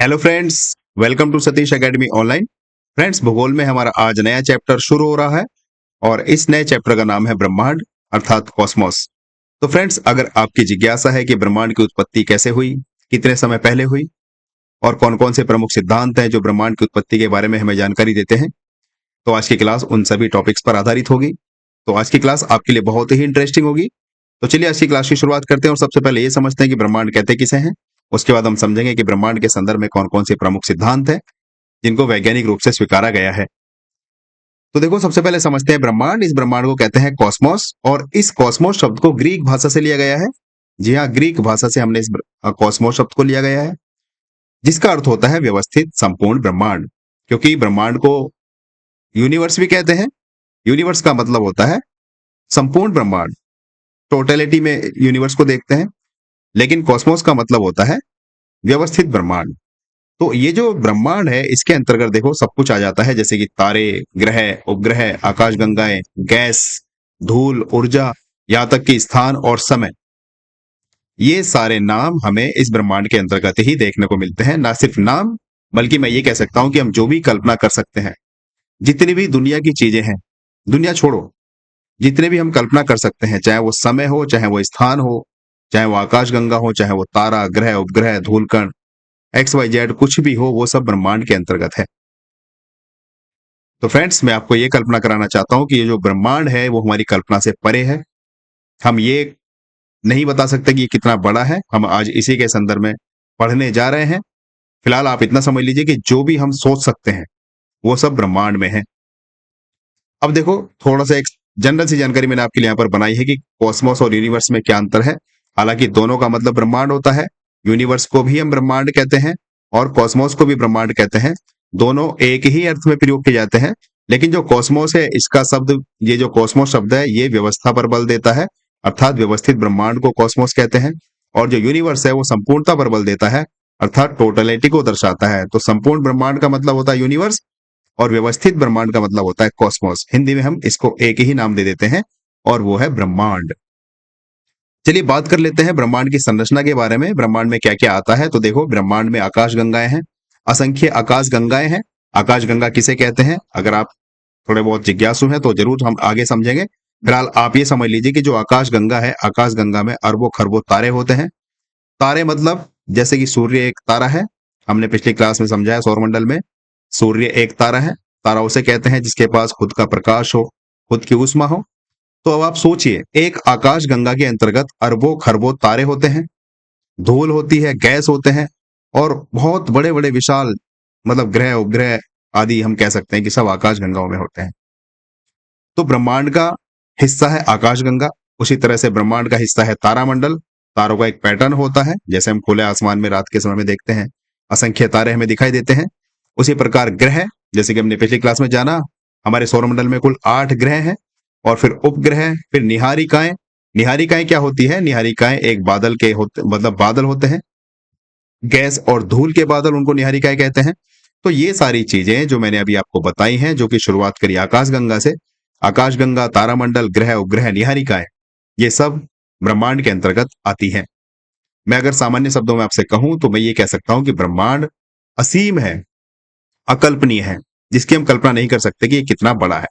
Hello friends, welcome to Satish academy online. Friends, भूगोल में हमारा आज नया चैप्टर शुरू हो रहा है और इस नए चैप्टर का नाम है ब्रह्मांड अर्थात कॉस्मोस। तो फ्रेंड्स, अगर आपकी जिज्ञासा है कि ब्रह्मांड की उत्पत्ति कैसे हुई, कितने समय पहले हुई और कौन-कौन से प्रमुख सिद्धांत हैं जो ब्रह्मांड की उत्पत्ति के बारे में हमें जानकारी देते हैं, तो आज की क्लास उन सभी टॉपिक्स पर आधारित होगी। तो आज की क्लास आपके लिए बहुत ही इंटरेस्टिंग होगी। तो चलिए आज की क्लास की शुरुआत करते हैं और सबसे पहले ये समझते हैं कि ब्रह्मांड कहते किसे हैं। उसके बाद हम समझेंगे कि ब्रह्मांड के संदर्भ में कौन-कौन से प्रमुख सिद्धांत हैं जिनको वैज्ञानिक रूप से स्वीकारा गया है। तो देखो, सबसे पहले समझते हैं ब्रह्मांड। इस ब्रह्मांड को कहते हैं कॉस्मोस और इस कॉस्मोस शब्द को ग्रीक भाषा से लिया गया है। जी हाँ, ग्रीक भाषा से हमने इस कॉस्मोस शब्द को लिया गया है, जिसका अर्थ होता है व्यवस्थित संपूर्ण ब्रह्मांड। क्योंकि ब्रह्मांड को यूनिवर्स भी कहते हैं। यूनिवर्स का मतलब होता है संपूर्ण ब्रह्मांड, टोटलिटी में यूनिवर्स को देखते हैं, लेकिन कॉस्मोस का मतलब होता है व्यवस्थित ब्रह्मांड। तो ये जो ब्रह्मांड है, इसके अंतर्गत देखो सब कुछ आ जाता है, जैसे कि तारे, ग्रह, उपग्रह, आकाशगंगाएं, गैस, धूल, ऊर्जा, यहाँ तक कि स्थान और समय। ये सारे नाम हमें इस ब्रह्मांड के अंतर्गत ही देखने को मिलते हैं। ना सिर्फ नाम, बल्कि मैं ये कह सकता हूं कि हम जो भी कल्पना कर सकते हैं, जितनी भी दुनिया की चीजें हैं, दुनिया छोड़ो, जितने भी हम कल्पना कर सकते हैं, चाहे वो समय हो, चाहे वो स्थान हो, चाहे वो आकाशगंगा हो, चाहे वो तारा, ग्रह, उपग्रह, धूलकण, एक्स वाई जेड, कुछ भी हो, वो सब ब्रह्मांड के अंतर्गत है। तो फ्रेंड्स, मैं आपको ये कल्पना कराना चाहता हूं कि ये जो ब्रह्मांड है वो हमारी कल्पना से परे है। हम ये नहीं बता सकते कि ये कितना बड़ा है। हम आज इसी के संदर्भ में पढ़ने जा रहे हैं। फिलहाल आप इतना समझ लीजिए कि जो भी हम सोच सकते हैं वो सब ब्रह्मांड में है। अब देखो, थोड़ा सा एक जनरल सी जानकारी मैंने आपके लिए यहाँ पर बनाई है कि कॉस्मोस और यूनिवर्स में क्या अंतर है। हालांकि दोनों का मतलब ब्रह्मांड होता है। यूनिवर्स को भी हम ब्रह्मांड कहते हैं और कॉस्मोस को भी ब्रह्मांड कहते हैं। दोनों एक ही अर्थ में प्रयोग किए जाते हैं, लेकिन जो कॉस्मोस है, इसका शब्द, ये जो कॉस्मोस शब्द है, ये व्यवस्था पर बल देता है, अर्थात व्यवस्थित ब्रह्मांड को कॉस्मोस कहते हैं। और जो यूनिवर्स है वो संपूर्णता पर बल देता है, अर्थात टोटलिटी को दर्शाता है। तो संपूर्ण ब्रह्मांड का मतलब होता है यूनिवर्स और व्यवस्थित ब्रह्मांड का मतलब होता है कॉस्मोस। हिंदी में हम इसको एक ही नाम दे देते हैं और वो है ब्रह्मांड। चलिए बात कर लेते हैं ब्रह्मांड की संरचना के बारे में। ब्रह्मांड में क्या क्या आता है, तो देखो, ब्रह्मांड में आकाश गंगाएं हैं, असंख्य आकाश गंगाएं हैं। आकाश गंगा किसे कहते हैं, अगर आप थोड़े बहुत जिज्ञासु हैं तो जरूर हम आगे समझेंगे। फिलहाल आप ये समझ लीजिए कि जो आकाश गंगा है, आकाश गंगा में अरबों खरबों तारे होते हैं। तारे मतलब जैसे कि सूर्य एक तारा है। हमने पिछली क्लास में समझाया, सौरमंडल में सूर्य एक तारा है। तारा उसे कहते हैं जिसके पास खुद का प्रकाश हो, खुद की ऊष्मा हो। तो अब आप सोचिए, एक आकाश गंगा के अंतर्गत अरबों खरबों तारे होते हैं, धूल होती है, गैस होते हैं और बहुत बड़े बड़े विशाल, मतलब ग्रह उपग्रह आदि हम कह सकते हैं कि सब आकाश गंगाओं में होते हैं। तो ब्रह्मांड का हिस्सा है आकाशगंगा। उसी तरह से ब्रह्मांड का हिस्सा है तारामंडल। तारों का एक पैटर्न होता है, जैसे हम खुले आसमान में रात के समय में देखते हैं, असंख्य तारे हमें दिखाई देते हैं। उसी प्रकार ग्रह, जैसे कि हमने पिछली क्लास में जाना, हमारे सौरमंडल में कुल 8 ग्रह हैं और फिर उपग्रह, फिर निहारिकाएं। निहारिकाएं क्या होती है, निहारिकाएं एक बादल के होते, मतलब बादल होते हैं, गैस और धूल के बादल, उनको निहारिकाएं कहते हैं। तो ये सारी चीजें जो मैंने अभी आपको बताई हैं, जो कि शुरुआत करी आकाशगंगा से, आकाशगंगा, तारामंडल, ग्रह उपग्रह, निहारिकाएं, ये सब ब्रह्मांड के अंतर्गत आती हैं। मैं अगर सामान्य शब्दों में आपसे कहूं तो मैं ये कह सकता हूं कि ब्रह्मांड असीम है, अकल्पनीय है, जिसकी हम कल्पना नहीं कर सकते कि ये कितना बड़ा है।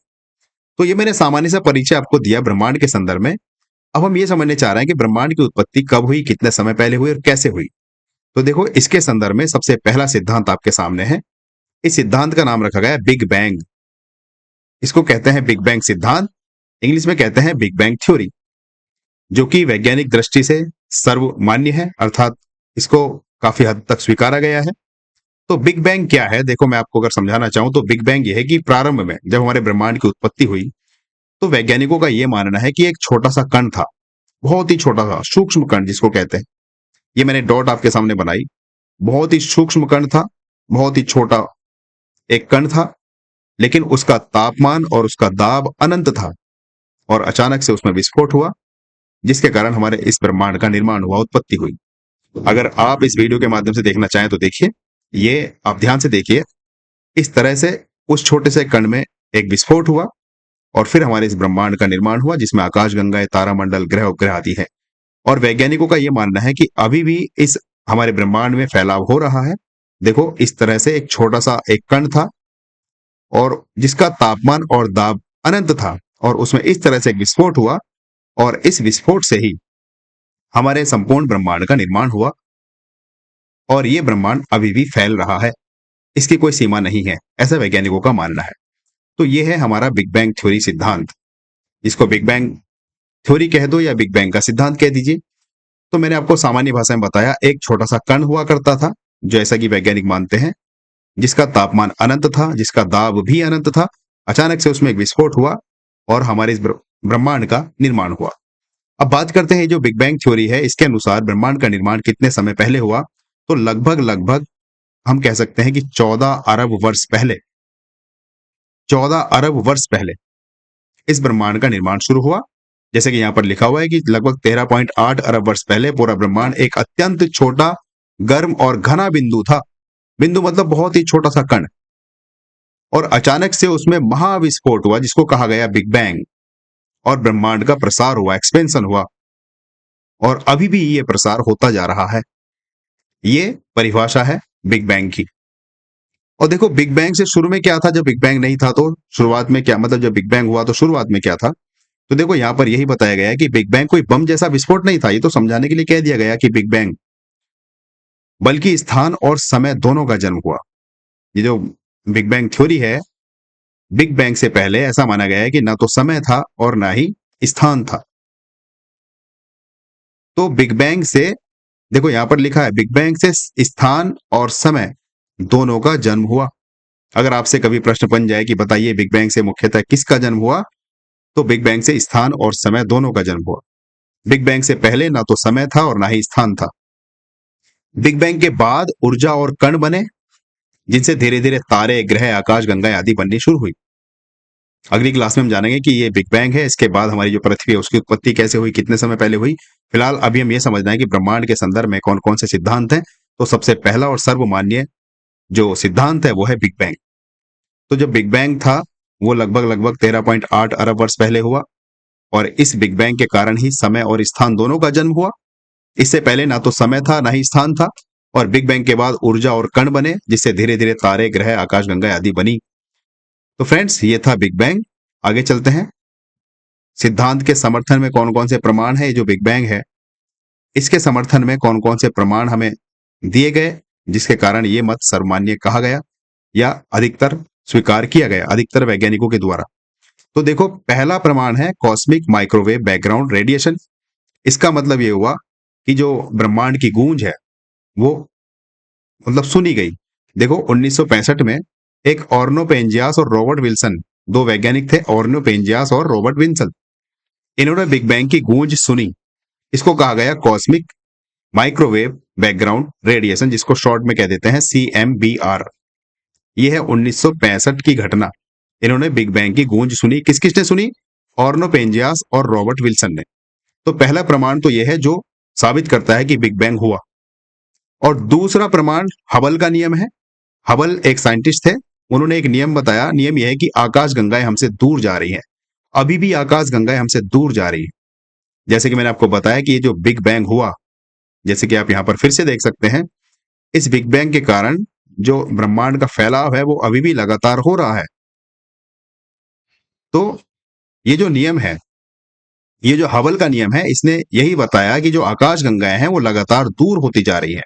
तो ये मैंने सामान्य सा परिचय आपको दिया ब्रह्मांड के संदर्भ में। अब हम ये समझने चाह रहे हैं कि ब्रह्मांड की उत्पत्ति कब हुई, कितने समय पहले हुई और कैसे हुई। तो देखो, इसके संदर्भ में सबसे पहला सिद्धांत आपके सामने है। इस सिद्धांत का नाम रखा गया है बिग बैंग। इसको कहते हैं बिग बैंग सिद्धांत, इंग्लिश में कहते हैं बिग बैंग थ्योरी, जो कि वैज्ञानिक दृष्टि से सर्वमान्य है, अर्थात इसको काफी हद तक स्वीकारा गया है। तो बिग बैंग क्या है, देखो मैं आपको अगर समझाना चाहूं तो बिग बैंग ये है कि प्रारंभ में जब हमारे ब्रह्मांड की उत्पत्ति हुई, तो वैज्ञानिकों का यह मानना है कि एक छोटा सा कण था, बहुत ही छोटा सा सूक्ष्म कण जिसको कहते हैं। ये मैंने डॉट आपके सामने बनाई, बहुत ही सूक्ष्म कण था, बहुत ही छोटा एक कण था, लेकिन उसका तापमान और उसका दाब अनंत था और अचानक से उसमें विस्फोट हुआ, जिसके कारण हमारे इस ब्रह्मांड का निर्माण हुआ, उत्पत्ति हुई। अगर आप इस वीडियो के माध्यम से देखना चाहें तो देखिए, ये आप ध्यान से देखिए। इस तरह से उस छोटे से कण में एक विस्फोट हुआ और फिर हमारे इस ब्रह्मांड का निर्माण हुआ, जिसमें आकाशगंगाएं, तारामंडल, ग्रह उपग्रह आदि है। और वैज्ञानिकों का यह मानना है कि अभी भी इस हमारे ब्रह्मांड में फैलाव हो रहा है देखो इस तरह से एक छोटा सा एक कण था और जिसका तापमान और दाब अनंत था, और उसमें इस तरह से एक विस्फोट हुआ, और इस विस्फोट से ही हमारे संपूर्ण ब्रह्मांड का निर्माण हुआ, और ये ब्रह्मांड अभी भी फैल रहा है, इसकी कोई सीमा नहीं है, ऐसा वैज्ञानिकों का मानना है। तो ये है हमारा बिग बैंग थ्योरी सिद्धांत, जिसको बिग बैंग थ्योरी कह दो या बिग बैंग का सिद्धांत कह दीजिए। तो मैंने आपको सामान्य भाषा में बताया, एक छोटा सा कण हुआ करता था, जो ऐसा कि वैज्ञानिक मानते हैं, जिसका तापमान अनंत था, जिसका दाब भी अनंत था। अचानक से उसमें एक विस्फोट हुआ और हमारे इस ब्रह्मांड का निर्माण हुआ। अब बात करते हैं जो बिग बैंग थ्योरी है, इसके अनुसार ब्रह्मांड का निर्माण कितने समय पहले हुआ, तो लगभग लगभग हम कह सकते हैं कि 14 अरब वर्ष पहले, 14 अरब वर्ष पहले इस ब्रह्मांड का निर्माण शुरू हुआ। जैसे कि यहां पर लिखा हुआ है कि लगभग 13.8 अरब वर्ष पहले पूरा ब्रह्मांड एक अत्यंत छोटा, गर्म और घना बिंदु था। बिंदु मतलब बहुत ही छोटा सा कण, और अचानक से उसमें महाविस्फोट हुआ, जिसको कहा गया बिग बैंग, और ब्रह्मांड का प्रसार हुआ, एक्सपेंशन हुआ, और अभी भी ये प्रसार होता जा रहा है। ये परिभाषा है बिग बैंग की। और देखो बिग बैंग से शुरू में क्या था, जब बिग बैंग नहीं था तो शुरुआत में क्या, मतलब जब बिग बैंग हुआ तो शुरुआत में क्या था। तो देखो यहां पर यही बताया गया है कि बिग बैंग कोई बम जैसा विस्फोट नहीं था, ये तो समझाने के लिए कह दिया गया कि बिग बैंग, बल्कि स्थान और समय दोनों का जन्म हुआ। ये जो बिग बैंग थ्योरी है, बिग बैंग से पहले ऐसा माना गया है कि ना तो समय था और ना ही स्थान था। तो बिग बैंग से, देखो यहां पर लिखा है, बिग बैंग से स्थान और समय दोनों का जन्म हुआ। अगर आपसे कभी प्रश्न बन जाए कि बताइए बिग बैंग से मुख्यतः किसका जन्म हुआ, तो बिग बैंग से स्थान और समय दोनों का जन्म हुआ। बिग बैंग से पहले ना तो समय था और ना ही स्थान था। बिग बैंग के बाद ऊर्जा और कण बने, जिनसे धीरे धीरे तारे, ग्रह, आकाश गंगाएं आदि बननी शुरू हुई। अगली क्लास में हम जानेंगे कि ये बिग बैंग है, इसके बाद हमारी जो पृथ्वी है उसकी उत्पत्ति कैसे हुई, कितने समय पहले हुई। फिलहाल अभी हम ये समझना है कि ब्रह्मांड के संदर्भ में कौन कौन से सिद्धांत हैं। तो सबसे पहला और सर्वमान्य जो सिद्धांत है वो है बिग बैंग। तो जो बिग बैंग था वो लगभग लगभग 13.8 अरब वर्ष पहले हुआ, और इस बिग बैंग के कारण ही समय और स्थान दोनों का जन्म हुआ। इससे पहले ना तो समय था ना ही स्थान था, और बिग बैंग के बाद ऊर्जा और कण बने, जिससे धीरे धीरे तारे, ग्रह, आकाशगंगा आदि बनी। तो फ्रेंड्स ये था बिग बैंग। आगे चलते हैं, सिद्धांत के समर्थन में कौन कौन से प्रमाण है, जो बिग बैंग है इसके समर्थन में कौन कौन से प्रमाण हमें दिए गए, जिसके कारण ये मत सर्वमान्य कहा गया या अधिकतर स्वीकार किया गया अधिकतर वैज्ञानिकों के द्वारा। तो देखो पहला प्रमाण है कॉस्मिक माइक्रोवेव बैकग्राउंड रेडिएशन। इसका मतलब ये हुआ कि जो ब्रह्मांड की गूंज है वो मतलब सुनी गई। देखो 1965 में एक ऑर्नो पेंजियास और रॉबर्ट विल्सन, दो वैज्ञानिक थे, ऑर्नो पेंजियास और रॉबर्ट विल्सन, इन्होंने बिग बैंग की गूंज सुनी। इसको कहा गया कॉस्मिक माइक्रोवेव बैकग्राउंड रेडिएशन, जिसको शॉर्ट में कह देते हैं CMBR। यह है 1965 की घटना। इन्होंने बिग बैंग की गूंज सुनी। किस किसने सुनी? ऑर्नो पेंजियास और रॉबर्ट विल्सन ने। तो पहला प्रमाण तो यह है जो साबित करता है कि बिग बैंग हुआ। और दूसरा प्रमाण हबल का नियम है। हबल एक साइंटिस्ट थे, उन्होंने एक नियम बताया। नियम यह है कि आकाश गंगाएं हमसे दूर जा रही हैं, अभी भी आकाश गंगाएं हमसे दूर जा रही हैं। जैसे कि मैंने आपको बताया कि ये जो बिग बैंग हुआ, जैसे कि आप यहां पर फिर से देख सकते हैं, इस बिग बैंग के कारण जो ब्रह्मांड का फैलाव है वो अभी भी लगातार हो रहा है। तो ये जो नियम है, ये जो हबल का नियम है, इसने यही बताया कि जो आकाश गंगाएं हैं वो लगातार दूर होती जा रही हैं।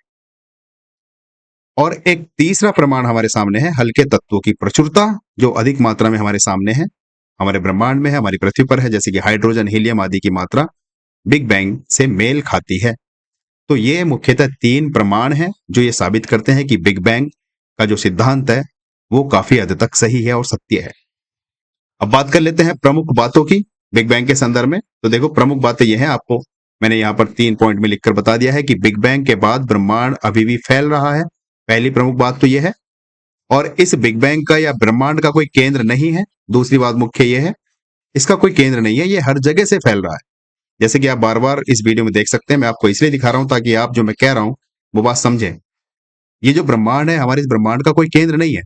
और एक तीसरा प्रमाण हमारे सामने है हल्के तत्वों की प्रचुरता, जो अधिक मात्रा में हमारे सामने है, हमारे ब्रह्मांड में है, हमारी पृथ्वी पर है, जैसे कि हाइड्रोजन, हीलियम आदि की मात्रा बिग बैंग से मेल खाती है। तो ये मुख्यतः तीन प्रमाण हैं जो ये साबित करते हैं कि बिग बैंग का जो सिद्धांत है वो काफी हद तक सही है और सत्य है। अब बात कर लेते हैं प्रमुख बातों की बिग बैंग के संदर्भ में। तो देखो प्रमुख बातें ये हैं, आपको मैंने यहाँ पर 3 पॉइंट में लिखकर बता दिया है कि बिग बैंग के बाद ब्रह्मांड अभी भी फैल रहा है। पहली प्रमुख बात तो यह है। और इस बिग बैंग का या ब्रह्मांड का कोई केंद्र नहीं है। दूसरी बात मुख्य यह है, इसका कोई केंद्र नहीं है, ये हर जगह से फैल रहा है। जैसे कि आप बार बार इस वीडियो में देख सकते हैं, मैं आपको इसलिए दिखा रहा हूं ताकि आप जो मैं कह रहा हूं वो बात समझें। ये जो ब्रह्मांड है, हमारे इस ब्रह्मांड का कोई केंद्र नहीं है,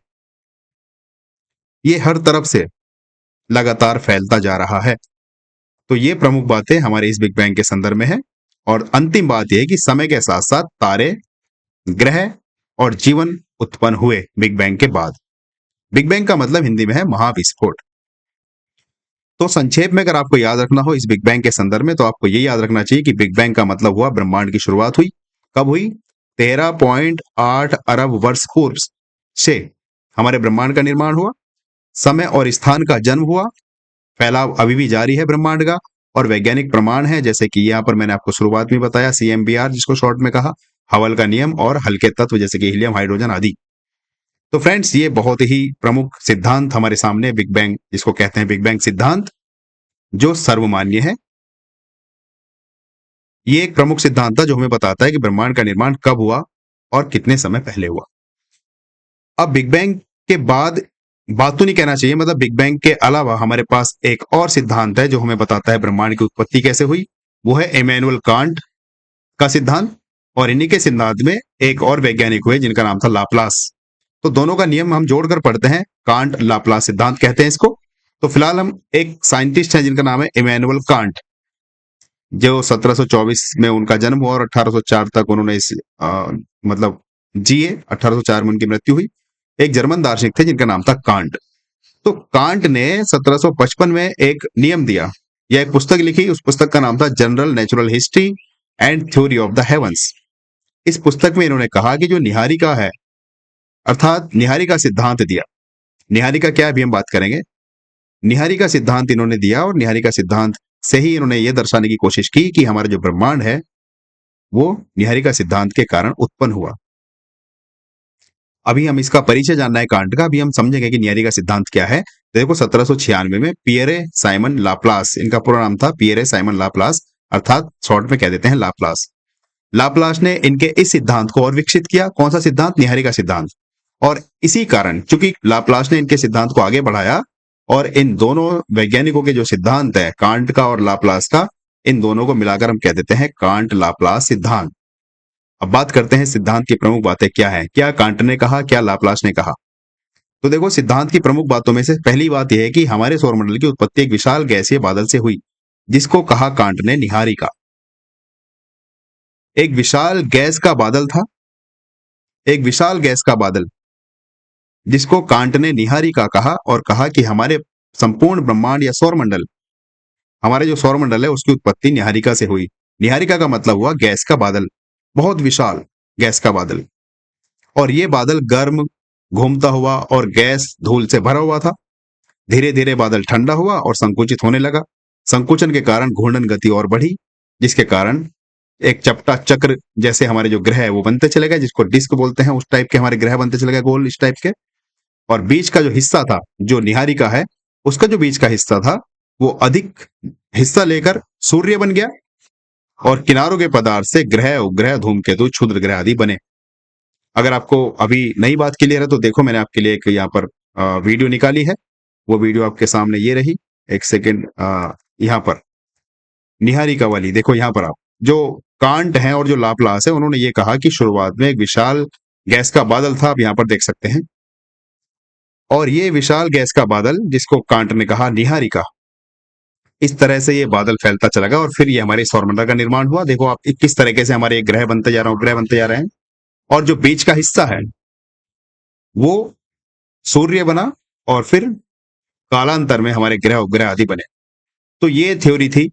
ये हर तरफ से लगातार फैलता जा रहा है। तो ये प्रमुख बातें हमारे इस बिग बैंग के संदर्भ में है। और अंतिम बात यह है कि समय के साथ साथ तारे, ग्रह और जीवन उत्पन्न हुए बिग बैंग के बाद। बिग बैंग का मतलब हिंदी में है महाविस्फोट। तो संक्षेप में अगर आपको याद रखना हो इस बिग बैंग के संदर्भ में, तो आपको ये याद रखना चाहिए कि बिग बैंग का मतलब हुआ ब्रह्मांड की शुरुआत हुई। कब हुई? 13.8 अरब वर्ष पूर्व से हमारे ब्रह्मांड का निर्माण हुआ। समय और स्थान का जन्म हुआ। फैलाव अभी भी जारी है ब्रह्मांड का। और वैज्ञानिक प्रमाण है, जैसे कि यहाँ पर मैंने आपको शुरुआत में बताया, CMBR जिसको शॉर्ट में कहा, हवल का नियम, और हल्के तत्व जैसे कि हीलियम, हाइड्रोजन आदि। तो फ्रेंड्स, ये बहुत ही प्रमुख सिद्धांत हमारे सामने बिग बैंग, जिसको कहते हैं बिग बैंग सिद्धांत, जो सर्वमान्य है। ये एक प्रमुख सिद्धांत था जो हमें बताता है कि ब्रह्मांड का निर्माण कब हुआ और कितने समय पहले हुआ। अब बिग बैंग के बाद बात तो नहीं कहना चाहिए, मतलब बिग बैंग के अलावा हमारे पास एक और सिद्धांत है जो हमें बताता है ब्रह्मांड की उत्पत्ति कैसे हुई। वो है इमैनुअल कांट का सिद्धांत। और इन्हीं के सिद्धांत में एक और वैज्ञानिक हुए जिनका नाम था लाप्लास। तो दोनों का नियम हम जोड़कर पढ़ते हैं, कांट लाप्लास सिद्धांत कहते हैं इसको। तो फिलहाल हम एक साइंटिस्ट हैं जिनका नाम है इमैनुअल कांट, जो 1724 में उनका जन्म हुआ और 1804 तक उन्होंने इस मतलब जिए। 1804 में उनकी मृत्यु हुई। एक जर्मन दार्शनिक थे जिनका नाम था कांट। तो कांट ने 1755 में एक नियम दिया या एक पुस्तक लिखी। उस पुस्तक का नाम था general natural history and theory of the heavens. इस पुस्तक में इन्होंने कहा कि जो निहारिका है, अर्थात निहारिका सिद्धांत दिया। निहारिका क्या है अभी हम बात करेंगे। निहारिका सिद्धांत इन्होंने दिया और निहारिका सिद्धांत से ही इन्होंने ये दर्शाने की कोशिश की कि हमारा जो ब्रह्मांड है वो निहारिका सिद्धांत के कारण उत्पन्न हुआ। अभी हम इसका परिचय जानना है कांट का, अभी हम समझेंगे कि निहारिका सिद्धांत क्या है। तो देखो 1796 में पियरे साइमन लाप्लास, इनका पूरा नाम था पियरे साइमन लाप्लास, अर्थात शॉर्ट में कह देते हैं लाप्लास। लाप्लास ने इनके इस सिद्धांत को और विकसित किया। कौन सा सिद्धांत? निहारिका सिद्धांत। और इसी कारण चूंकि लाप्लास ने इनके सिद्धांत को आगे बढ़ाया और इन दोनों वैज्ञानिकों के जो सिद्धांत है, कांट का और लाप्लास का, इन दोनों को मिलाकर हम कह देते हैं कांट लाप्लास सिद्धांत। अब बात करते हैं सिद्धांत की प्रमुख बातें क्या है। क्या कांट ने कहा, क्या लाप्लास ने कहा? तो देखो, सिद्धांत की प्रमुख बातों में से पहली बात यह है कि हमारे सौरमंडल की उत्पत्ति एक विशाल गैसीय बादल से हुई, जिसको कहा कांट ने निहारिका। एक विशाल गैस का बादल था, एक विशाल गैस का बादल, जिसको कांट ने निहारिका कहा और कहा कि हमारे संपूर्ण ब्रह्मांड या सौरमंडल, हमारे जो सौरमंडल है उसकी उत्पत्ति निहारिका से हुई। निहारिका का मतलब हुआ गैस का बादल, बहुत विशाल गैस का बादल। और ये बादल गर्म, घूमता हुआ और गैस धूल से भरा हुआ था। धीरे धीरे बादल ठंडा हुआ और संकुचित होने लगा। संकुचन के कारण घूर्णन गति और बढ़ी, जिसके कारण एक चपटा चक्र जैसे हमारे जो ग्रह है वो बनते चले गए, जिसको डिस्क बोलते हैं, उस टाइप के हमारे ग्रह बनते चले गए, गोल इस टाइप के। और बीच का जो हिस्सा था, जो निहारिका है, उसका जो बीच का हिस्सा था वो अधिक हिस्सा लेकर सूर्य बन गया और किनारों के पदार्थ से ग्रह, उपग्रह, धूमकेतु, क्षुद्र ग्रह आदि बने। अगर आपको अभी नई बात क्लियर है तो देखो, मैंने आपके लिए एक यहाँ पर वीडियो निकाली है। वो वीडियो आपके सामने ये रही, एक सेकेंड, यहाँ पर निहारिका वाली देखो। यहाँ पर आप जो कांट है और जो लाप्लास है, उन्होंने ये कहा कि शुरुआत में एक विशाल गैस का बादल था, आप यहाँ पर देख सकते हैं। और ये विशाल गैस का बादल, जिसको कांट ने कहा निहारिका, इस तरह से ये बादल फैलता चला गया और फिर ये हमारे सौरमंडल का निर्माण हुआ। देखो आप किस तरीके से हमारे ग्रह बनते जा रहे हैं, उपग्रह बनते जा रहे हैं। और जो बीच का हिस्सा है वो सूर्य बना और फिर कालांतर में हमारे ग्रह, उपग्रह आदि बने। तो ये थ्योरी थी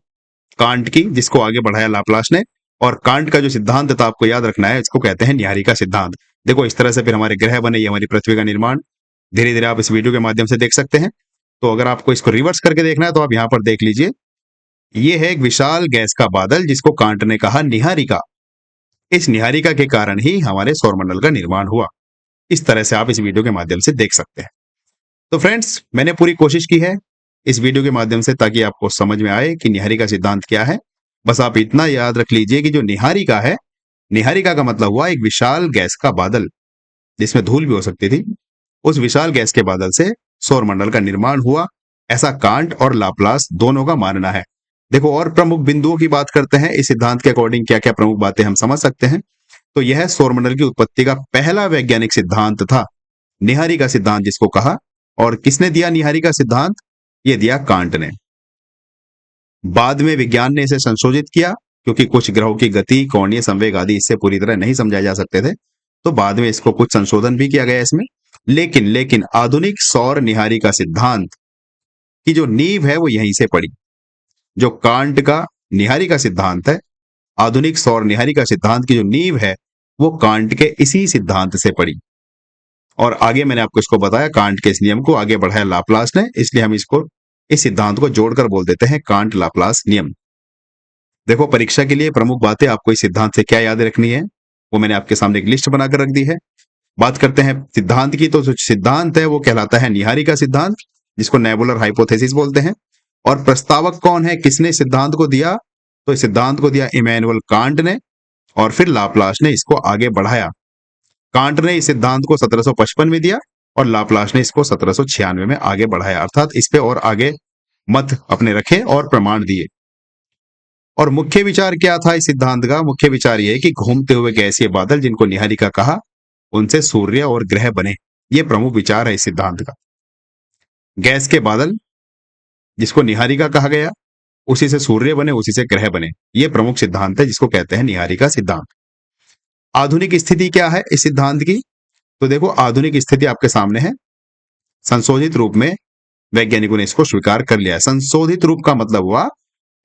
कांट की, जिसको आगे बढ़ाया लाप्लास ने। और कांट का जो सिद्धांत था, आपको याद रखना है, इसको कहते हैं निहारिका सिद्धांत। देखो इस तरह से फिर हमारे ग्रह बने, ये हमारी पृथ्वी का निर्माण धीरे धीरे आप इस वीडियो के माध्यम से देख सकते हैं। तो अगर आपको इसको रिवर्स करके देखना है तो आप यहाँ पर देख लीजिए, ये है एक विशाल गैस का बादल जिसको कांट ने कहा निहारिका। इस निहारिका के कारण ही हमारे सौरमंडल का निर्माण हुआ। इस तरह से आप इस वीडियो के माध्यम से देख सकते हैं। तो फ्रेंड्स, मैंने पूरी कोशिश की है इस वीडियो के माध्यम से, ताकि आपको समझ में आए कि निहारिका सिद्धांत क्या है। बस आप इतना याद रख लीजिए कि जो निहारिका है, निहारिका का मतलब हुआ एक विशाल गैस का बादल, जिसमें धूल भी हो सकती थी। उस विशाल गैस के बादल से सौरमंडल का निर्माण हुआ, ऐसा कांट और लाप्लास दोनों का मानना है। देखो और प्रमुख बिंदुओं की बात करते हैं, इस सिद्धांत के अकॉर्डिंग क्या क्या प्रमुख बातें हम समझ सकते हैं। तो यह सौरमंडल की उत्पत्ति का पहला वैज्ञानिक सिद्धांत था, निहारिका सिद्धांत जिसको कहा। और किसने दिया निहारिका सिद्धांत? ये दिया कांट ने। बाद में विज्ञान ने इसे संशोधित किया, क्योंकि कुछ ग्रहों की गति, कोणीय संवेग आदि इससे पूरी तरह नहीं समझाए जा सकते थे। तो बाद में इसको कुछ संशोधन भी किया गया इसमें। लेकिन आधुनिक सौर निहारिका सिद्धांत की जो नींव है वो यहीं से पड़ी। जो कांट का निहारिका सिद्धांत है, आधुनिक सौर निहारिका सिद्धांत की जो नींव है वो कांट के इसी सिद्धांत से पड़ी। और आगे मैंने आपको इसको बताया, कांट के इस नियम को आगे बढ़ाया लाप्लास ने, इसलिए हम इसको इस सिद्धांत को जोड़कर बोल देते हैं कांट लाप्लास नियम। देखो, परीक्षा के लिए प्रमुख बातें आपको इस सिद्धांत से क्या याद रखनी है वो मैंने आपके सामने एक लिस्ट बनाकर रख दी है। बात करते हैं सिद्धांत की, तो जो सिद्धांत है वो कहलाता है निहारिका सिद्धांत, जिसको नेबुलर हाइपोथेसिस बोलते हैं। और प्रस्तावक कौन है, किसने सिद्धांत को दिया, तो इस सिद्धांत को दिया इमैनुअल कांट ने, और फिर लाप्लास ने इसको आगे बढ़ाया। कांट ने इस सिद्धांत को 1755 में दिया और लाप्लास ने इसको 1796 में आगे बढ़ाया, अर्थात इस पे और आगे मत अपने रखे और प्रमाण दिए। और मुख्य विचार क्या था इस सिद्धांत का, मुख्य विचार यह है कि घूमते हुए गैसीय बादल, जिनको निहारिका कहा, उनसे सूर्य और ग्रह बने। ये प्रमुख विचार है इस सिद्धांत का। गैस के बादल जिसको निहारिका कहा गया, उसी से सूर्य बने, उसी से ग्रह बने। ये प्रमुख सिद्धांत है जिसको कहते हैं निहारिका सिद्धांत। आधुनिक स्थिति क्या है इस सिद्धांत की, तो देखो आधुनिक स्थिति आपके सामने है। संशोधित रूप में वैज्ञानिकों ने इसको स्वीकार कर लिया है। संशोधित रूप का मतलब हुआ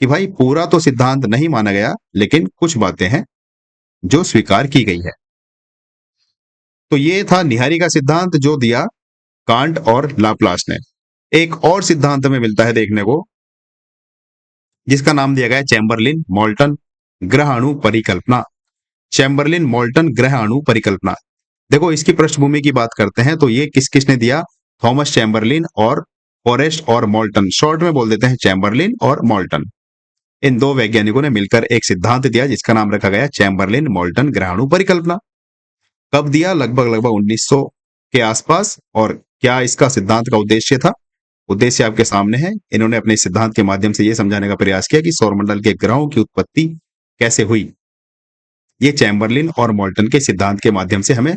कि भाई पूरा तो सिद्धांत नहीं माना गया, लेकिन कुछ बातें हैं जो स्वीकार की गई है। तो ये था निहारिका सिद्धांत जो दिया कांट और लाप्लास ने। एक और सिद्धांत में मिलता है देखने को, जिसका नाम दिया गया है चैम्बरलिन मोल्टन ग्रह अणु परिकल्पना। चैम्बरलिन मोल्टन ग्रह अणु परिकल्पना। देखो, इसकी पृष्ठभूमि की बात करते हैं तो ये किस किसने दिया, थॉमस चैम्बरलिन और फॉरेस्ट और मोल्टन, शॉर्ट में बोल देते हैं चैम्बरलिन और मोल्टन। इन दो वैज्ञानिकों ने मिलकर एक सिद्धांत दिया जिसका नाम रखा गया चैम्बरलिन मोल्टन ग्रह अणु परिकल्पना। कब दिया, लगभग 1900 के आसपास। और क्या इसका सिद्धांत का उद्देश्य था, उद्देश्य आपके सामने है। इन्होंने अपने सिद्धांत के माध्यम से यह समझाने का प्रयास किया कि सौरमंडल के ग्रहों की उत्पत्ति कैसे हुई। ये चैम्बरलिन और मोल्टन के सिद्धांत के माध्यम से हमें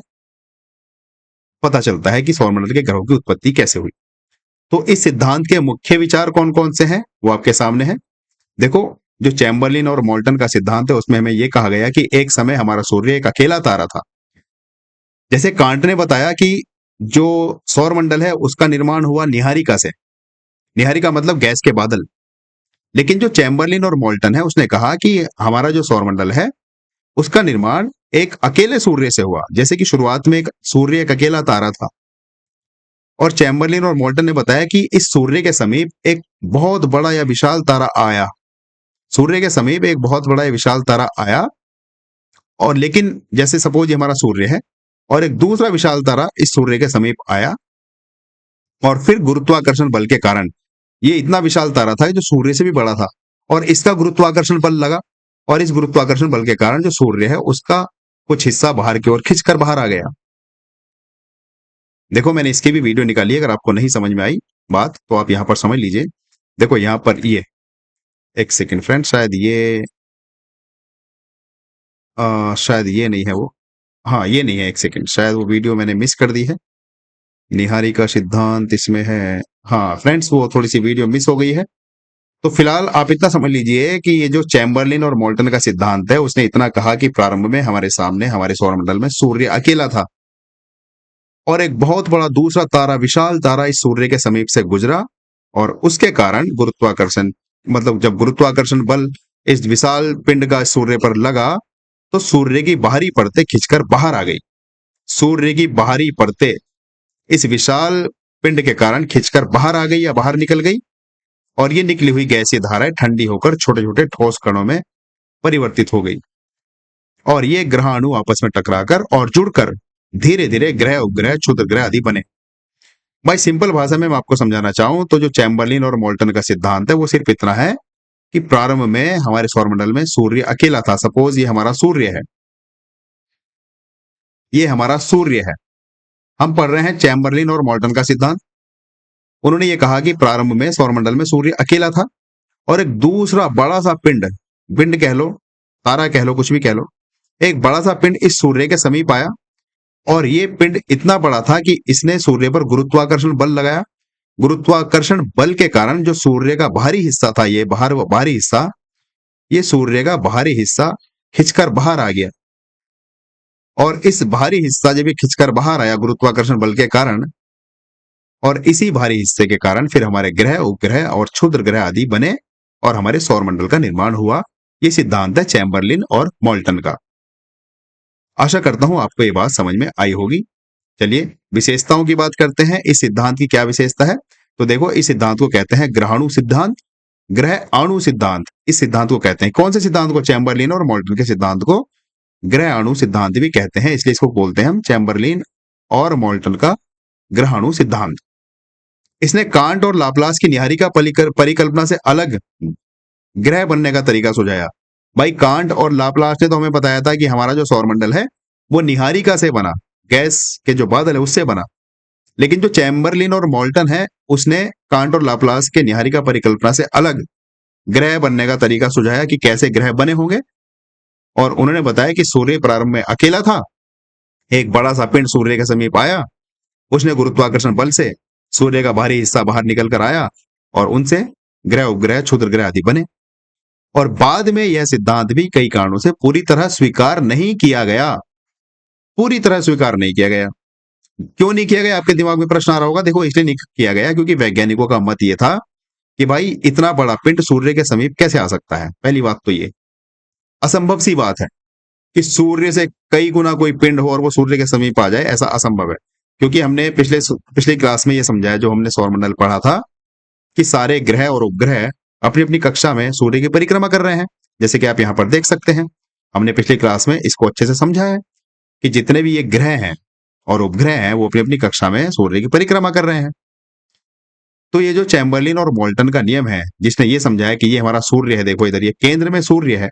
पता चलता है कि सौरमंडल के ग्रहों की उत्पत्ति कैसे हुई। तो इस सिद्धांत के मुख्य विचार कौन कौन से हैं वो आपके सामने है। देखो, जो चैम्बरलिन और मोल्टन का सिद्धांत है उसमें हमें यह कहा गया कि एक समय हमारा सूर्य एक अकेला तारा था। जैसे कांट ने बताया कि जो सौरमंडल है उसका निर्माण हुआ निहारिका से, निहारिका मतलब गैस के बादल। लेकिन जो चैम्बरलिन और मोल्टन है उसने कहा कि हमारा जो सौरमंडल है उसका निर्माण एक अकेले सूर्य से हुआ, जैसे कि शुरुआत में एक सूर्य एक अकेला तारा था। और चैम्बरलिन और मोल्टन ने बताया कि इस सूर्य के समीप एक बहुत बड़ा या विशाल तारा आया, सूर्य के समीप एक बहुत बड़ा या विशाल तारा आया। और लेकिन जैसे सपोज ये हमारा सूर्य है और एक दूसरा विशाल तारा इस सूर्य के समीप आया, और फिर गुरुत्वाकर्षण बल के कारण ये इतना विशाल तारा था जो सूर्य से भी बड़ा था, और इसका गुरुत्वाकर्षण बल लगा, और इस गुरुत्वाकर्षण बल के कारण जो सूर्य है उसका कुछ हिस्सा बाहर की ओर खिंचकर बाहर आ गया। देखो, मैंने इसकी भी वीडियो निकाली है, अगर आपको नहीं समझ में आई बात तो आप यहां पर समझ लीजिए। देखो यहां पर ये एक सेकेंड फ्रेंड, शायद ये नहीं है वो, हाँ ये नहीं है, एक सेकेंड, शायद वो वीडियो मैंने मिस कर दी है। निहारिका सिद्धांत इसमें है, हाँ फ्रेंड्स वो थोड़ी सी वीडियो मिस हो गई है। तो फिलहाल आप इतना समझ लीजिए कि ये जो चैम्बरलिन और मोल्टन का सिद्धांत है उसने इतना कहा कि प्रारंभ में हमारे सामने हमारे सौरमंडल में सूर्य अकेला था, और एक बहुत बड़ा दूसरा तारा, विशाल तारा इस सूर्य के समीप से गुजरा, और उसके कारण गुरुत्वाकर्षण, मतलब जब गुरुत्वाकर्षण बल इस विशाल पिंड का सूर्य पर लगा तो सूर्य की बाहरी परतें खिंचकर बाहर आ गई। सूर्य की बाहरी परतें इस विशाल पिंड के कारण खिंचकर बाहर आ गई या बाहर निकल गई, और ये निकली हुई गैसीय धाराएं ठंडी होकर छोटे छोटे ठोस कणों में परिवर्तित हो गई, और ये ग्रह अणु आपस में टकराकर और जुड़कर धीरे धीरे ग्रह, उपग्रह, क्षुद्र ग्रह आदि बने। भाई सिंपल भाषा में मैं आपको समझाना चाहूं तो जो चैम्बरलिन और मोल्टन का सिद्धांत है वो सिर्फ इतना है कि प्रारंभ में हमारे सौरमंडल में सूर्य अकेला था। सपोज ये हमारा सूर्य है, ये हमारा सूर्य है, हम पढ़ रहे हैं चैम्बरलिन और मोल्टन का सिद्धांत। उन्होंने ये कहा कि प्रारंभ में सौरमंडल में सूर्य अकेला था, और एक दूसरा बड़ा सा पिंड, पिंड कह लो, तारा कह लो, कुछ भी कह लो, एक बड़ा सा पिंड इस सूर्य के समीप आया, और ये पिंड इतना बड़ा था कि इसने सूर्य पर गुरुत्वाकर्षण बल लगाया। गुरुत्वाकर्षण बल के कारण जो सूर्य का बाहरी हिस्सा था, ये बाहरी हिस्सा, ये सूर्य का बाहरी हिस्सा खिंचकर बाहर आ गया, और इस भारी हिस्सा जब ये खिंचकर बाहर आया गुरुत्वाकर्षण बल के कारण, और इसी भारी हिस्से के कारण फिर हमारे ग्रह, उपग्रह और क्षुद्र ग्रह आदि बने और हमारे सौरमंडल का निर्माण हुआ। ये सिद्धांत है चैम्बरलिन और मोल्टन का। आशा करता हूं आपको ये बात समझ में आई होगी। चलिए विशेषताओं की बात करते हैं। इस सिद्धांत की क्या विशेषता है? तो देखो, इस सिद्धांत को कहते हैं ग्रहाणु सिद्धांत, ग्रह अणु सिद्धांत। इस सिद्धांत को कहते हैं, कौन से सिद्धांत को? चैम्बरलिन और मोल्टन के सिद्धांत को ग्रह अणु सिद्धांत भी कहते हैं, इसलिए इसको बोलते हैं हम चैम्बरलिन और मोल्टन का ग्रहाणु सिद्धांत। इसने कांट और लाप्लास की न्याहारिका परिकल्पना से अलग ग्रह बनने का तरीका सुझाया। भाई, कांट और लाप्लास ने तो हमें बताया था कि हमारा जो सौरमंडल है वो न्याहारिका से बना, गैस के जो बादल है उससे बना। लेकिन जो चैम्बरलिन और मोल्टन है उसने कांट और लाप्लास के न्याहारिका परिकल्पना से अलग ग्रह बनने का तरीका सुझाया कि कैसे ग्रह बने होंगे। और उन्होंने बताया कि सूर्य प्रारंभ में अकेला था, एक बड़ा सा पिंड सूर्य के समीप आया, उसने गुरुत्वाकर्षण बल से सूर्य का भारी हिस्सा बाहर निकल कर आया और उनसे ग्रह, उपग्रह, क्षुद्र ग्रह आदि बने। और बाद में यह सिद्धांत भी कई कारणों से पूरी तरह स्वीकार नहीं किया गया। पूरी तरह स्वीकार नहीं किया गया। क्यों नहीं किया गया? आपके दिमाग में प्रश्न आ रहा होगा। देखो, इसलिए नहीं किया गया क्योंकि वैज्ञानिकों का मत यह था कि भाई इतना बड़ा पिंड सूर्य के समीप कैसे आ सकता है। पहली बात तो ये असंभव सी बात है कि सूर्य से कई गुना कोई पिंड हो और वो सूर्य के समीप आ जाए, ऐसा असंभव है। क्योंकि हमने पिछली क्लास में ये समझाया, जो हमने सौरमंडल पढ़ा था, कि सारे ग्रह और उपग्रह अपनी अपनी कक्षा में सूर्य की परिक्रमा कर रहे हैं, जैसे कि आप यहाँ पर देख सकते हैं। हमने पिछली क्लास में इसको अच्छे से समझा है कि जितने भी ये ग्रह हैं और उपग्रह हैं वो अपनी अपनी कक्षा में सूर्य की परिक्रमा कर रहे हैं। तो ये जो चैम्बरलिन और मोल्टन का नियम है, जिसने ये समझाया कि ये हमारा सूर्य है, देखो इधर ये केंद्र में सूर्य है,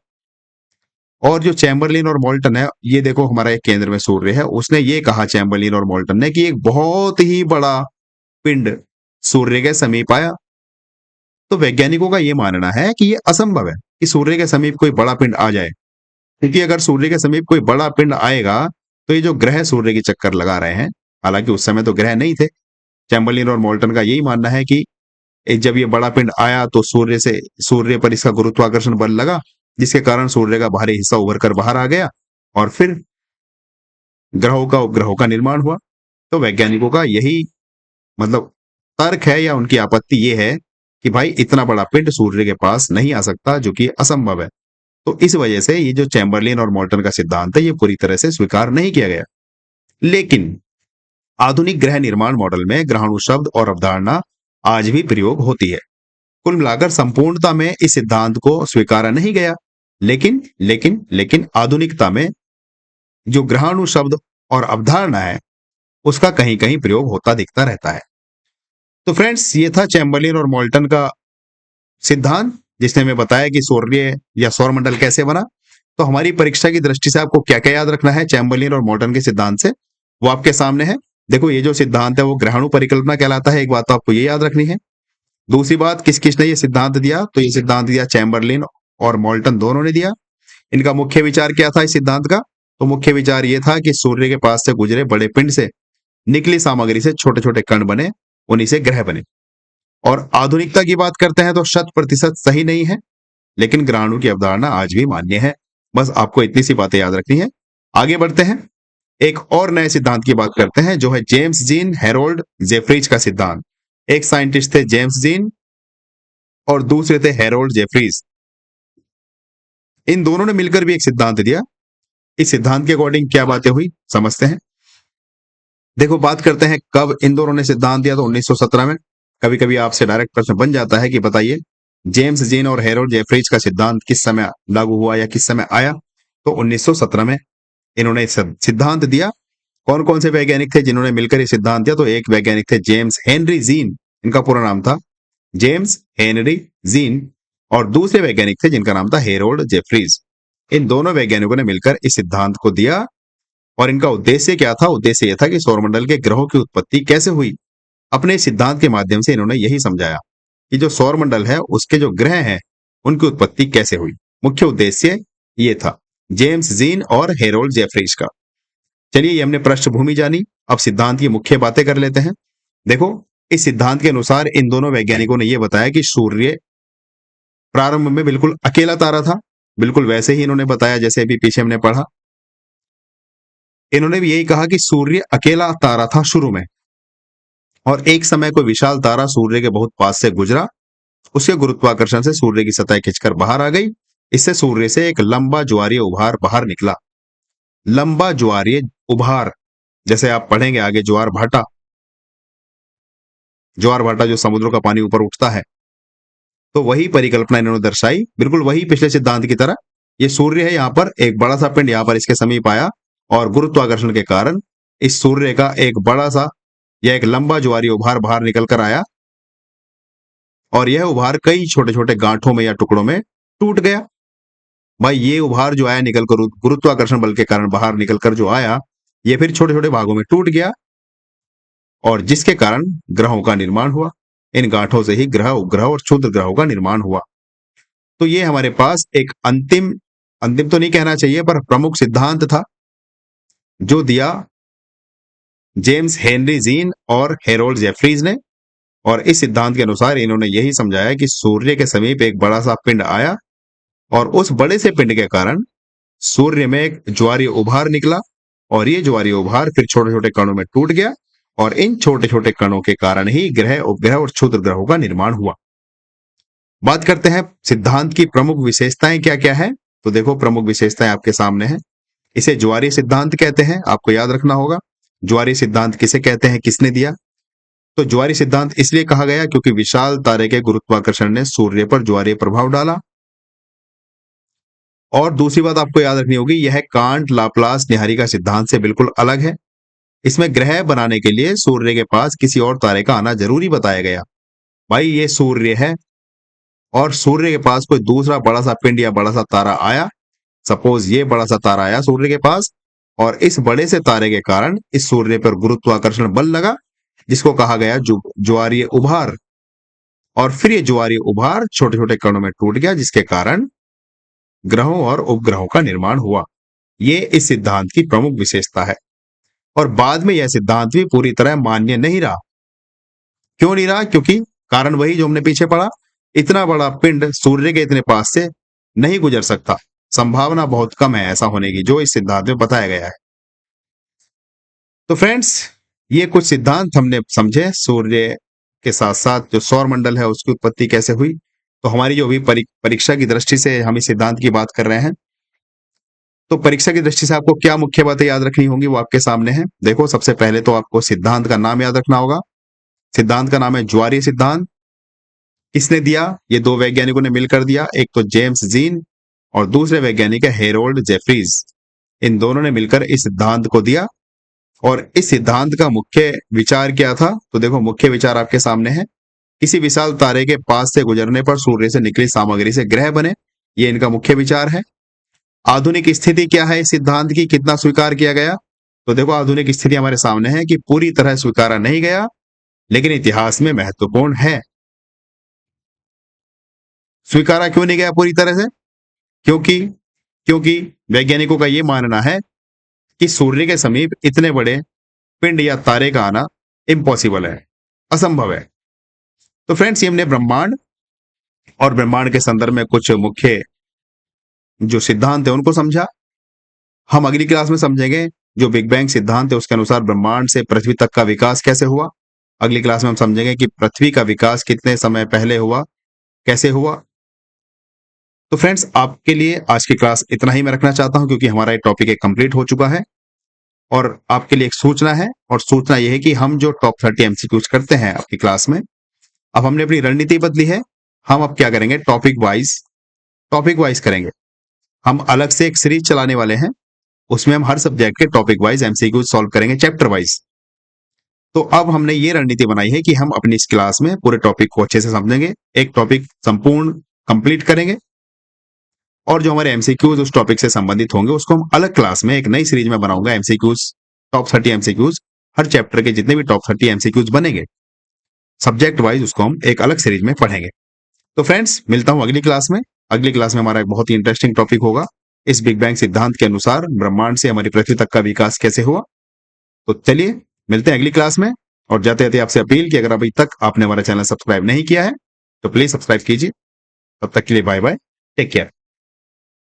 और जो चैम्बरलिन और मोल्टन है, ये देखो हमारा एक केंद्र में सूर्य है। उसने ये कहा, चैम्बरलिन और मोल्टन ने, कि एक बहुत ही बड़ा पिंड सूर्य के समीप आया। तो वैज्ञानिकों का ये मानना है कि ये असंभव है कि सूर्य के समीप कोई बड़ा पिंड आ जाए, क्योंकि अगर सूर्य के समीप कोई बड़ा पिंड आएगा तो ये जो ग्रह सूर्य की चक्कर लगा रहे हैं, हालांकि उस समय तो ग्रह नहीं थे। चैम्बरलिन और मोल्टन का यही मानना है कि जब ये बड़ा पिंड आया तो सूर्य पर इसका गुरुत्वाकर्षण बल लगा, जिसके कारण सूर्य का भारी हिस्सा उभर कर बाहर आ गया और फिर ग्रहों का, उपग्रहों का निर्माण हुआ। तो वैज्ञानिकों का यही मतलब तर्क है, या उनकी आपत्ति ये है कि भाई इतना बड़ा पिंड सूर्य के पास नहीं आ सकता, जो कि असंभव है। तो इस वजह से ये जो चैम्बरलिन और मोल्टन का सिद्धांत है, ये पूरी तरह से स्वीकार नहीं किया गया। लेकिन आधुनिक ग्रह निर्माण मॉडल में ग्रहाणु शब्द और अवधारणा आज भी प्रयोग होती है। कुल मिलाकर संपूर्णता में इस सिद्धांत को स्वीकारा नहीं गया, लेकिन आधुनिकता में जो ग्रहाणु शब्द और अवधारणा है उसका कहीं कहीं प्रयोग होता दिखता रहता है। तो फ्रेंड्स, ये था चैम्बरलिन और मोल्टन का सिद्धांत, जिसने हमें बताया कि सूर्य या सौरमंडल कैसे बना। तो हमारी परीक्षा की दृष्टि से आपको क्या क्या याद रखना है चैम्बरलिन और मोल्टन के सिद्धांत से, वो आपके सामने है। देखो, ये जो सिद्धांत है वो ग्रहाणु परिकल्पना कहलाता है, एक बात तो आपको ये याद रखनी है। दूसरी बात, किस किसने ये सिद्धांत दिया? तो ये सिद्धांत दिया चैम्बरलिन और मोल्टन, दोनों ने दिया। इनका मुख्य विचार क्या था इस सिद्धांत का? तो मुख्य विचार ये था कि सूर्य के पास से गुजरे बड़े पिंड से निकली सामग्री से छोटे छोटे कण बने, उन्हीं से ग्रह बने। और आधुनिकता की बात करते हैं तो 100% सही नहीं है, लेकिन ग्रहाणु की अवधारणा आज भी मान्य है। बस आपको इतनी सी बातें याद रखनी है। आगे बढ़ते हैं, एक और नए सिद्धांत की बात करते हैं, जो है जेम्स जीन हेरोल्ड जेफ्रीज का सिद्धांत। एक साइंटिस्ट थे जेम्स जीन और दूसरे थे हेरोल्ड जेफ्रीज। इन दोनों ने मिलकर भी एक सिद्धांत दिया। इस सिद्धांत के अकॉर्डिंग क्या बातें हुई समझते हैं। देखो, बात करते हैं कब इन दोनों ने सिद्धांत दिया, तो 1917 में। कभी कभी आपसे डायरेक्ट प्रश्न बन जाता है कि बताइए जेम्स जीन और हेरोल्ड जेफ्रीज का सिद्धांत किस समय लागू हुआ या किस समय आया? तो 1917 में इन्होंने सिद्धांत दिया। कौन कौन से वैज्ञानिक थे जिन्होंने मिलकर ये सिद्धांत दिया? तो एक वैज्ञानिक थे जेम्स हेनरी जीन, इनका पूरा नाम था जेम्स हेनरी जीन, और दूसरे वैज्ञानिक थे जिनका नाम था हेरोल्ड जेफ्रीज। इन दोनों वैज्ञानिकों ने मिलकर इस सिद्धांत को दिया। और इनका उद्देश्य क्या था? उद्देश्य यह था कि सौरमंडल के ग्रहों की उत्पत्ति कैसे हुई। अपने सिद्धांत के माध्यम से इन्होंने यही समझाया कि जो सौरमंडल है उसके जो ग्रह हैं उनकी उत्पत्ति कैसे हुई। मुख्य उद्देश्य ये था जेम्स जीन और हेरोल्ड जेफ्रीज का। चलिए, ये हमने पृष्ठभूमि जानी, अब सिद्धांत की मुख्य बातें कर लेते हैं। देखो, इस सिद्धांत के अनुसार इन दोनों वैज्ञानिकों ने यह बताया कि सूर्य प्रारंभ में बिल्कुल अकेला तारा था, बिल्कुल वैसे ही इन्होंने बताया जैसे अभी पीछे हमने पढ़ा। इन्होंने भी यही कहा कि सूर्य अकेला तारा था शुरू में, और एक समय कोई विशाल तारा सूर्य के बहुत पास से गुजरा, उसके गुरुत्वाकर्षण से सूर्य की सतह खिंचकर बाहर आ गई। इससे सूर्य से एक लंबा ज्वारीय उभार बाहर निकला। लंबा ज्वारीय उभार, जैसे आप पढ़ेंगे आगे, ज्वार भाटा, ज्वार भाटा जो समुद्रों का पानी ऊपर उठता है, तो वही परिकल्पना इन्होंने दर्शाई, बिल्कुल वही पिछले सिद्धांत की तरह। ये सूर्य है, यहाँ पर एक बड़ा सा पिंड यहाँ पर इसके समीप आया, और गुरुत्वाकर्षण के कारण इस सूर्य का एक बड़ा सा या एक लंबा ज्वारीय उभार बाहर निकल कर आया, और यह उभार कई छोटे छोटे गांठों में या टुकड़ों में टूट गया। भाई ये उभार जो आया निकलकर, गुरुत्वाकर्षण बल के कारण बाहर निकलकर जो आया, ये फिर छोटे छोटे भागों में टूट गया, और जिसके कारण ग्रहों का निर्माण हुआ। इन गांठों से ही ग्रह, उपग्रह और क्षुद्र ग्रहों का निर्माण हुआ। तो ये हमारे पास एक अंतिम तो नहीं कहना चाहिए, पर प्रमुख सिद्धांत था जो दिया जेम्स हेनरी जीन और हेरोल्ड जेफरीज ने। और इस सिद्धांत के अनुसार इन्होंने यही समझाया कि सूर्य के समीप एक बड़ा सा पिंड आया, और उस बड़े से पिंड के कारण सूर्य में एक ज्वारीय उभार निकला, और ये ज्वारीय उभार फिर छोटे छोटे कणों में टूट गया, और इन छोटे छोटे कणों के कारण ही ग्रह, उपग्रह और क्षुद्र ग्रहों का निर्माण हुआ। बात करते हैं सिद्धांत की प्रमुख विशेषताएं क्या क्या है। तो देखो, प्रमुख विशेषताएं आपके सामने हैं। इसे ज्वारीय सिद्धांत कहते हैं, आपको याद रखना होगा। ज्वारीय सिद्धांत किसे कहते हैं, किसने दिया? तो ज्वारीय सिद्धांत इसलिए कहा गया क्योंकि विशाल तारे के गुरुत्वाकर्षण ने सूर्य पर ज्वारीय प्रभाव डाला। और दूसरी बात आपको याद रखनी होगी, यह कांट, लाप्लास, निहारिका सिद्धांत से बिल्कुल अलग है। इसमें ग्रह बनाने के लिए सूर्य के पास किसी और तारे का आना जरूरी बताया गया। भाई ये सूर्य है, और सूर्य के पास कोई दूसरा बड़ा सा पिंड या बड़ा सा तारा आया, सपोज ये बड़ा सा तारा आया सूर्य के पास, और इस बड़े से तारे के कारण इस सूर्य पर गुरुत्वाकर्षण बल लगा, जिसको कहा गया ज्वारीय उभार। और फिर ये ज्वारीय उभार छोटे छोटे कणों में टूट गया, जिसके कारण ग्रहों और उपग्रहों का निर्माण हुआ। ये इस सिद्धांत की प्रमुख विशेषता है। और बाद में यह सिद्धांत भी पूरी तरह मान्य नहीं रहा। क्यों नहीं रहा? क्योंकि कारण वही जो हमने पीछे पढ़ा, इतना बड़ा पिंड सूर्य के इतने पास से नहीं गुजर सकता, संभावना बहुत कम है ऐसा होने की, जो इस सिद्धांत में बताया गया है। तो फ्रेंड्स, ये कुछ सिद्धांत हमने समझे। सूर्य के साथ साथ जो सौर मंडल है उसकी उत्पत्ति कैसे हुई। तो हमारी जो भी परीक्षा की दृष्टि से हम इस सिद्धांत की बात कर रहे हैं, तो परीक्षा की दृष्टि से आपको क्या मुख्य बातें याद रखनी होंगी वो आपके सामने है। देखो, सबसे पहले तो आपको सिद्धांत का नाम याद रखना होगा। सिद्धांत का नाम है ज्वारीय सिद्धांत। किसने दिया? ये दो वैज्ञानिकों ने मिलकर दिया, एक तो जेम्स जीन और दूसरे वैज्ञानिक है हेरोल्ड जेफरीज। इन दोनों ने मिलकर इस सिद्धांत को दिया। और इस सिद्धांत का मुख्य विचार क्या था? तो देखो, मुख्य विचार आपके सामने है। किसी विशाल तारे के पास से गुजरने पर सूर्य से निकली सामग्री से ग्रह बने, ये इनका मुख्य विचार है। आधुनिक स्थिति क्या है इस सिद्धांत की, कितना स्वीकार किया गया? तो देखो, आधुनिक स्थिति हमारे सामने है कि पूरी तरह स्वीकारा नहीं गया, लेकिन इतिहास में महत्वपूर्ण है। स्वीकारा क्यों नहीं गया पूरी तरह से? क्योंकि वैज्ञानिकों का यह मानना है कि सूर्य के समीप इतने बड़े पिंड या तारे का आना इम्पॉसिबल है, असंभव है। तो फ्रेंड्स, ये हमने ब्रह्मांड और ब्रह्मांड के संदर्भ में कुछ मुख्य जो सिद्धांत है उनको समझा। हम अगली क्लास में समझेंगे जो बिग बैंग सिद्धांत है उसके अनुसार ब्रह्मांड से पृथ्वी तक का विकास कैसे हुआ। अगली क्लास में हम समझेंगे कि पृथ्वी का विकास कितने समय पहले हुआ, कैसे हुआ। तो फ्रेंड्स, आपके लिए आज की क्लास इतना ही मैं रखना चाहता हूं, क्योंकि हमारा ये टॉपिक एक कंप्लीट हो चुका है। और आपके लिए एक सूचना है, और सूचना यह है कि हम जो टॉप 30 एमसीक्यूज करते हैं आपकी क्लास में, अब हमने अपनी रणनीति बदली है। हम अब क्या करेंगे, टॉपिक वाइज करेंगे। हम अलग से एक सीरीज चलाने वाले हैं, उसमें हम हर सब्जेक्ट के टॉपिक वाइज एमसीक्यूज सॉल्व करेंगे, चैप्टर वाइज। तो अब हमने ये रणनीति बनाई है कि हम अपनी इस क्लास में पूरे टॉपिक को अच्छे से समझेंगे, एक टॉपिक संपूर्ण कंप्लीट करेंगे, और जो हमारे एमसीक्यूज उस टॉपिक से संबंधित होंगे उसको हम अलग क्लास में एक नई सीरीज में बनाऊंगा। एमसीक्यूज, टॉप 30 एमसीक्यूज, हर चैप्टर के जितने भी टॉप 30 एमसीक्यूज बनेंगे सब्जेक्ट वाइज, उसको हम एक अलग सीरीज में पढ़ेंगे। तो फ्रेंड्स, मिलता हूं अगली क्लास में। अगली क्लास में हमारा एक बहुत ही इंटरेस्टिंग टॉपिक होगा, इस बिग बैंग सिद्धांत के अनुसार ब्रह्मांड से हमारी पृथ्वी तक का विकास कैसे हुआ। तो चलिए मिलते हैं अगली क्लास में। और जाते जाते आपसे अपील कि अगर अभी तक आपने हमारा चैनल सब्सक्राइब नहीं किया है तो प्लीज सब्सक्राइब कीजिए। तब तक के लिए बाय बाय, टेक केयर।